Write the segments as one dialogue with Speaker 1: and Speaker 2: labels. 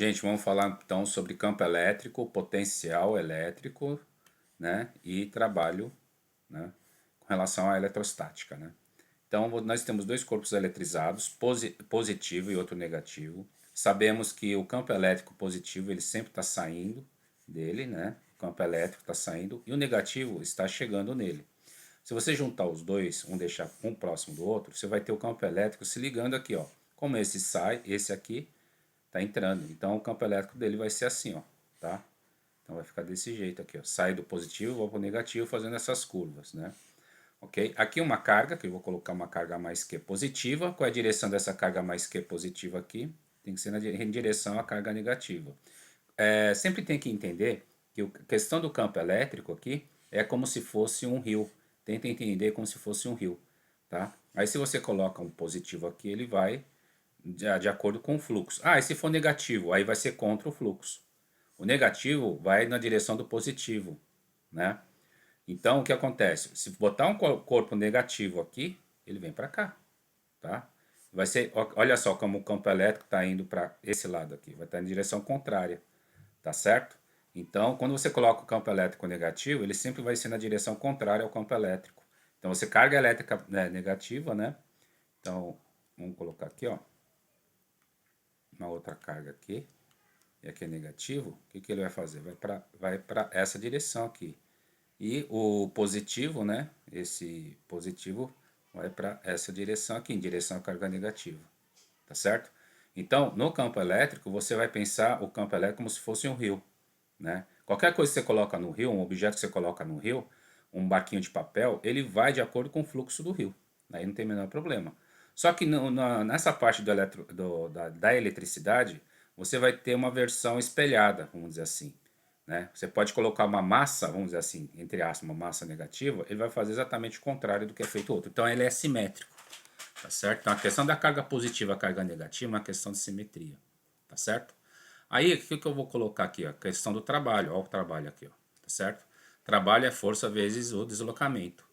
Speaker 1: Gente, vamos falar então sobre campo elétrico, potencial elétrico, né, e trabalho, né, com relação à eletrostática, né. Então, nós temos dois corpos eletrizados, positivo e outro negativo. Sabemos que o campo elétrico positivo ele sempre está saindo dele, né? O campo elétrico está saindo e o negativo está chegando nele. Se você juntar os dois, um deixar um próximo do outro, você vai ter o campo elétrico se ligando aqui, ó. Como esse sai, esse aqui tá entrando. Então o campo elétrico dele vai ser assim, ó, tá? Então vai ficar desse jeito aqui, ó. Sai do positivo, vai para o negativo, fazendo essas curvas, né? Ok? Aqui uma carga, que eu vou colocar uma carga mais Q positiva. Qual é a direção dessa carga mais Q positiva aqui? Tem que ser em direção à carga negativa. Sempre tem que entender que a questão do campo elétrico aqui é como se fosse um rio. Tenta entender como se fosse um rio, tá? Aí se você coloca um positivo aqui, ele vai de acordo com o fluxo. Ah, e se for negativo, aí vai ser contra o fluxo. O negativo vai na direção do positivo, né? Então, o que acontece? Se botar um corpo negativo aqui, ele vem para cá, tá? Vai ser, olha só como o campo elétrico está indo para esse lado aqui, vai estar em direção contrária, tá certo? Então, quando você coloca o campo elétrico negativo, ele sempre vai ser na direção contrária ao campo elétrico. Então, você carga elétrica, né, negativa, né? Então, vamos colocar aqui, ó, uma outra carga aqui, e aqui é negativo. O que ele vai fazer? Vai para essa direção aqui. E o positivo, né? Esse positivo vai para essa direção aqui, em direção à carga negativa. Tá certo? Então, no campo elétrico, você vai pensar o campo elétrico como se fosse um rio, né? Qualquer coisa que você coloca no rio, um objeto que você coloca no rio, um barquinho de papel, ele vai de acordo com o fluxo do rio. Aí não tem o menor problema. Só que nessa parte da eletricidade, você vai ter uma versão espelhada, vamos dizer assim, né? Você pode colocar uma massa, vamos dizer assim, entre aspas, uma massa negativa, ele vai fazer exatamente o contrário do que é feito o outro. Então ele é simétrico, tá certo? Então a questão da carga positiva e a carga negativa é uma questão de simetria, tá certo? Aí o que eu vou colocar aqui? Ó? A questão do trabalho, ó, o trabalho aqui, ó, tá certo? Trabalho é força vezes o deslocamento.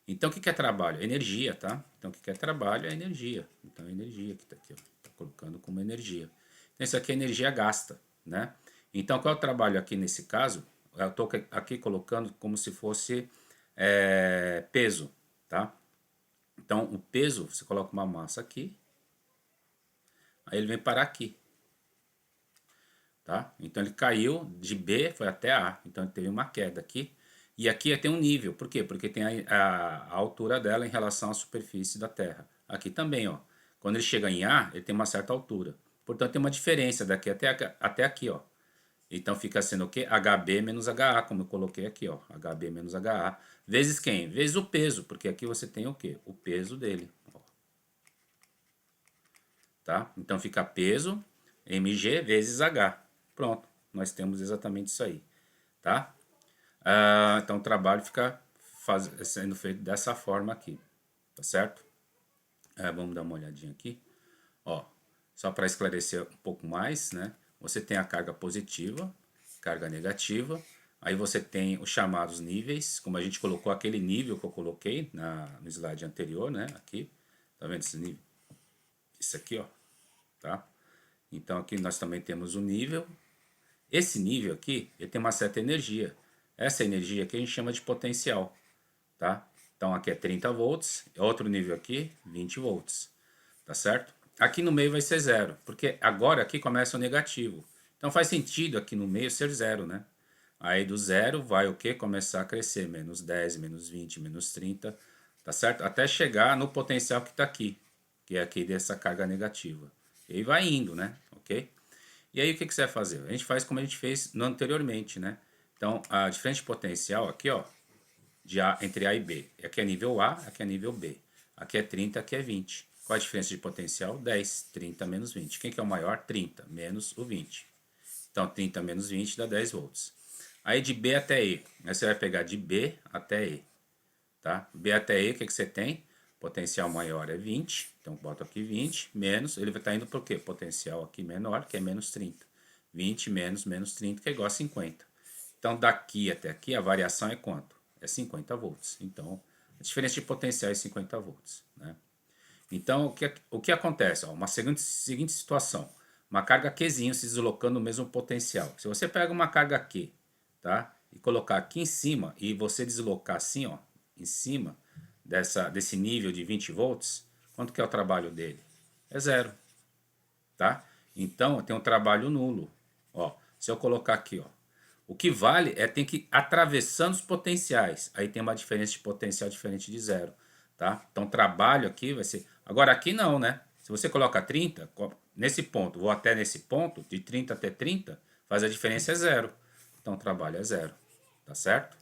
Speaker 1: Então o que é trabalho? Energia, tá? Então o que é trabalho é energia. Então energia que tá aqui, ó, tá colocando como energia. Então isso aqui é energia gasta, né? Então qual é o trabalho aqui nesse caso? Eu estou aqui colocando como se fosse peso, tá? Então o peso, você coloca uma massa aqui, aí ele vem parar aqui, tá? Então ele caiu de B, foi até A, então ele teve uma queda aqui. E aqui tem um nível, por quê? Porque tem a altura dela em relação à superfície da Terra. Aqui também, ó, quando ele chega em A, ele tem uma certa altura. Portanto, tem uma diferença daqui até aqui, ó. Então fica sendo o quê? HB menos HA, como eu coloquei aqui, ó. HB menos HA. Vezes quem? Vezes o peso, porque aqui você tem o quê? O peso dele, ó, tá? Então fica peso mg vezes h. Pronto, nós temos exatamente isso aí, tá? Então o trabalho fica sendo feito dessa forma aqui, tá certo? Vamos dar uma olhadinha aqui, ó, só para esclarecer um pouco mais, né? Você tem a carga positiva, carga negativa, aí você tem os chamados níveis, como a gente colocou aquele nível que eu coloquei no slide anterior, né? Aqui, tá vendo esse nível? Isso aqui, ó, tá? Então aqui nós também temos o nível. Esse nível aqui, ele tem uma certa energia. Essa energia aqui a gente chama de potencial, tá? Então aqui é 30 volts, outro nível aqui, 20 volts, tá certo? Aqui no meio vai ser zero, porque agora aqui começa o negativo. Então faz sentido aqui no meio ser zero, né? Aí do zero vai o que? Começar a crescer, menos 10, menos 20, menos 30, tá certo? Até chegar no potencial que está aqui, que é aqui dessa carga negativa. E aí vai indo, né? Ok? E aí o que você vai fazer? A gente faz como a gente fez no anteriormente, né? Então a diferença de potencial aqui, ó, entre A e B. Aqui é nível A, aqui é nível B. Aqui é 30, aqui é 20. Qual a diferença de potencial? 10. 30 menos 20. Quem que é o maior? 30 menos o 20. Então 30 menos 20 dá 10 volts. Aí de B até E. Aí você vai pegar de B até E. Tá? B até E, o que você tem? Potencial maior é 20, então boto aqui 20, menos, ele vai estar indo para o quê? Potencial aqui menor, que é menos 30. 20 menos menos 30, que é igual a 50. Então daqui até aqui a variação é quanto? É 50 volts. Então a diferença de potencial é 50 volts. Né? Então o que acontece? Ó, uma seguinte situação. uma carga Qzinho se deslocando no mesmo potencial. Se você pega uma carga Q, tá? E colocar aqui em cima e você deslocar assim, ó, em cima desse nível de 20 volts, quanto que é o trabalho dele? É zero, tá? Então tem um trabalho nulo. Ó, se eu colocar aqui, ó, o que vale é ter que ir atravessando os potenciais. Aí tem uma diferença de potencial diferente de zero, tá? Então trabalho aqui vai ser... Agora aqui não, né? Se você coloca 30, nesse ponto, vou até nesse ponto, de 30 até 30, faz a diferença é zero. Então o trabalho é zero, tá certo?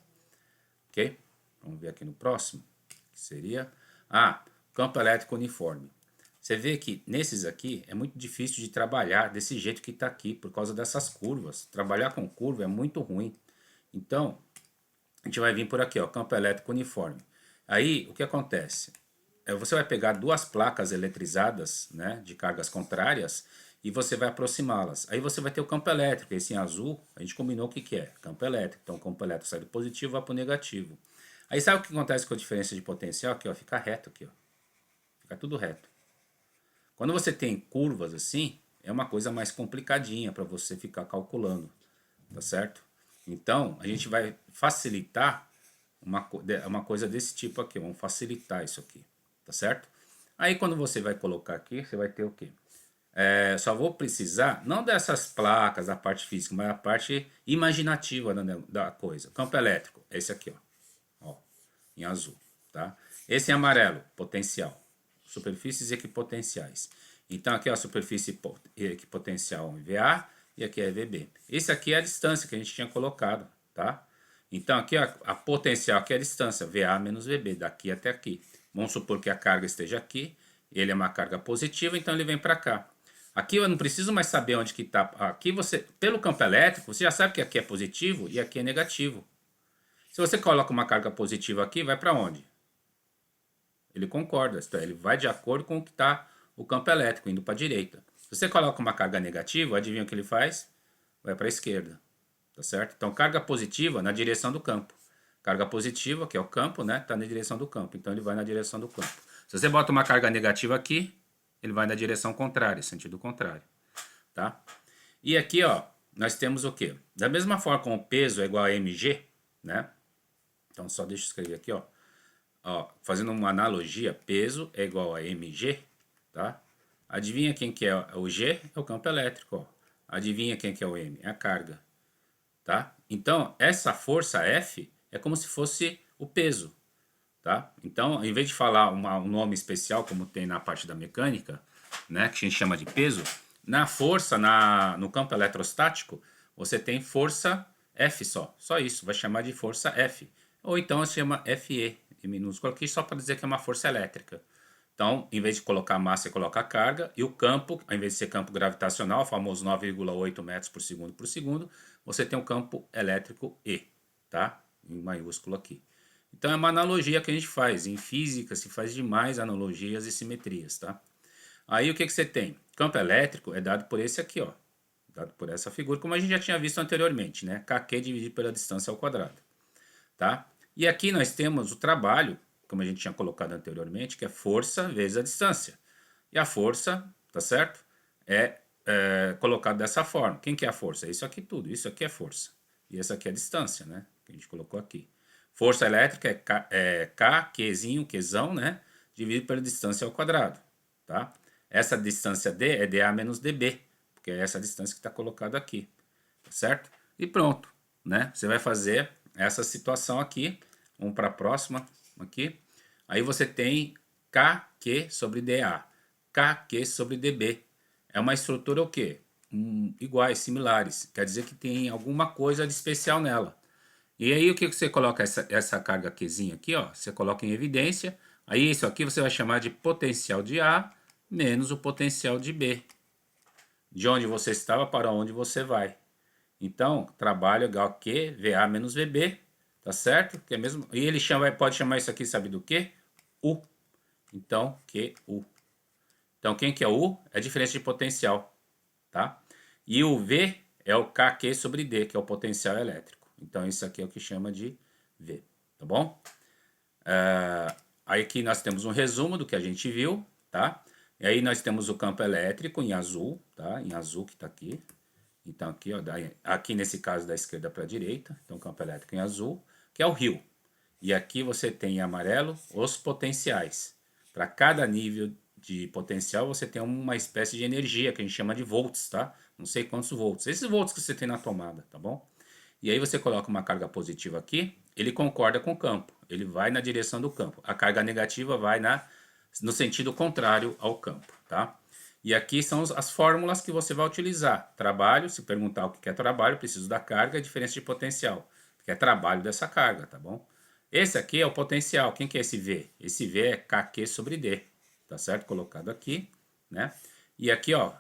Speaker 1: Ok? Vamos ver aqui no próximo, que seria... campo elétrico uniforme. Você vê que nesses aqui é muito difícil de trabalhar desse jeito que está aqui, por causa dessas curvas. Trabalhar com curva é muito ruim. Então, a gente vai vir por aqui, ó, campo elétrico uniforme. Aí, o que acontece? Você vai pegar duas placas eletrizadas, né, de cargas contrárias, e você vai aproximá-las. Aí você vai ter o campo elétrico, esse em azul, a gente combinou o que é? Campo elétrico. Então, o campo elétrico sai do positivo e vai para o negativo. Aí sabe o que acontece com a diferença de potencial? Aqui, ó, fica reto aqui, ó. Fica tudo reto. Quando você tem curvas assim, é uma coisa mais complicadinha para você ficar calculando, tá certo? Então, a gente vai facilitar uma coisa desse tipo aqui, vamos facilitar isso aqui, tá certo? Aí quando você vai colocar aqui, você vai ter o quê? Só vou precisar, não dessas placas, da parte física, mas a parte imaginativa da coisa. Campo elétrico, é esse aqui, ó, em azul, tá? Esse em amarelo, potencial. Superfícies equipotenciais. Então aqui é a superfície equipotencial VA e aqui é VB. Esse aqui é a distância que a gente tinha colocado, tá? Então aqui a potencial aqui é a distância, VA menos VB, daqui até aqui. Vamos supor que a carga esteja aqui, ele é uma carga positiva, então ele vem para cá. Aqui eu não preciso mais saber onde que está. Aqui você, pelo campo elétrico, você já sabe que aqui é positivo e aqui é negativo. Se você coloca uma carga positiva aqui, vai para onde? Ele concorda, ele vai de acordo com o que está o campo elétrico, indo para a direita. Se você coloca uma carga negativa, adivinha o que ele faz? Vai para a esquerda, tá certo? Então, carga positiva na direção do campo. Carga positiva, que é o campo, né? Está na direção do campo, então ele vai na direção do campo. Se você bota uma carga negativa aqui, ele vai na direção contrária, sentido contrário, tá? E aqui, ó, nós temos o quê? Da mesma forma como o peso é igual a mg, né? Então, só deixa eu escrever aqui, ó. Fazendo uma analogia, peso é igual a mg, tá? Adivinha quem que é o G? É o campo elétrico, ó. Adivinha quem que é o M? É a carga, tá? Então, essa força F é como se fosse o peso, tá? Então, em vez de falar um nome especial, como tem na parte da mecânica, né, que a gente chama de peso, na força, no campo eletrostático, você tem força F só isso, vai chamar de força F. Ou então se chama FE, em minúsculo aqui, só para dizer que é uma força elétrica. Então, em vez de colocar massa, você coloca carga, e o campo, ao invés de ser campo gravitacional, o famoso 9,8 metros por segundo, você tem um campo elétrico E, tá? Em maiúsculo aqui. Então é uma analogia que a gente faz. Em física se faz demais analogias e simetrias, tá? Aí o que você tem? Campo elétrico é dado por esse aqui, ó. Dado por essa figura, como a gente já tinha visto anteriormente, né? KQ dividido pela distância ao quadrado, tá? E aqui nós temos o trabalho, como a gente tinha colocado anteriormente, que é força vezes a distância. E a força, tá certo? É colocado dessa forma. Quem que é a força? Isso aqui tudo. Isso aqui é força. E essa aqui é a distância, né? Que a gente colocou aqui. Força elétrica é K, Qzinho, Qzão, né? Dividido pela distância ao quadrado, tá? Essa distância D é dA menos dB, porque é essa distância que está colocada aqui, tá certo? E pronto, né? Você vai fazer essa situação aqui. Vamos para a próxima aqui. Aí você tem KQ sobre dA, KQ sobre dB. É uma estrutura o quê? Iguais, similares. Quer dizer que tem alguma coisa de especial nela. E aí o que você coloca essa carga Qzinha aqui, ó, você coloca em evidência. Aí isso aqui você vai chamar de potencial de A menos o potencial de B. De onde você estava para onde você vai. Então, trabalho igual Q, VA menos VB, tá certo? Que é mesmo, e ele pode chamar isso aqui, sabe do quê? U. Então, QU. Então, quem que é U? É a diferença de potencial, tá? E o V é o KQ sobre D, que é o potencial elétrico. Então, isso aqui é o que chama de V, tá bom? Aí aqui nós temos um resumo do que a gente viu, tá? E aí nós temos o campo elétrico em azul, tá? Em azul que está aqui. Então aqui, ó, aqui nesse caso da esquerda para a direita, então campo elétrico em azul, que é o rio. E aqui você tem em amarelo os potenciais. Para cada nível de potencial você tem uma espécie de energia que a gente chama de volts, tá? Não sei quantos volts. Esses volts que você tem na tomada, tá bom? E aí você coloca uma carga positiva aqui, ele concorda com o campo, ele vai na direção do campo. A carga negativa vai no sentido contrário ao campo, tá? E aqui são as fórmulas que você vai utilizar. Trabalho, se perguntar o que é trabalho, preciso da carga, diferença de potencial, que é trabalho dessa carga, tá bom? Esse aqui é o potencial. Quem que é esse V? Esse V é KQ sobre D, tá certo? Colocado aqui, né? E aqui, ó,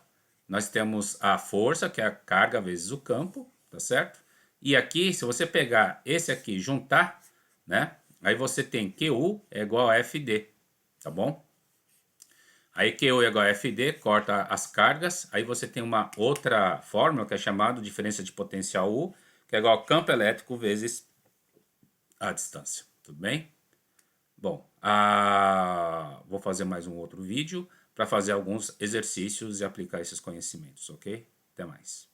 Speaker 1: nós temos a força, que é a carga vezes o campo, tá certo? E aqui, se você pegar esse aqui e juntar, né? Aí você tem QU é igual a FD, tá bom? Aí QU é igual a FD, corta as cargas. Aí você tem uma outra fórmula que é chamada diferença de potencial U, que é igual a campo elétrico vezes a distância. Tudo bem? Bom, vou fazer mais um outro vídeo para fazer alguns exercícios e aplicar esses conhecimentos, ok? Até mais.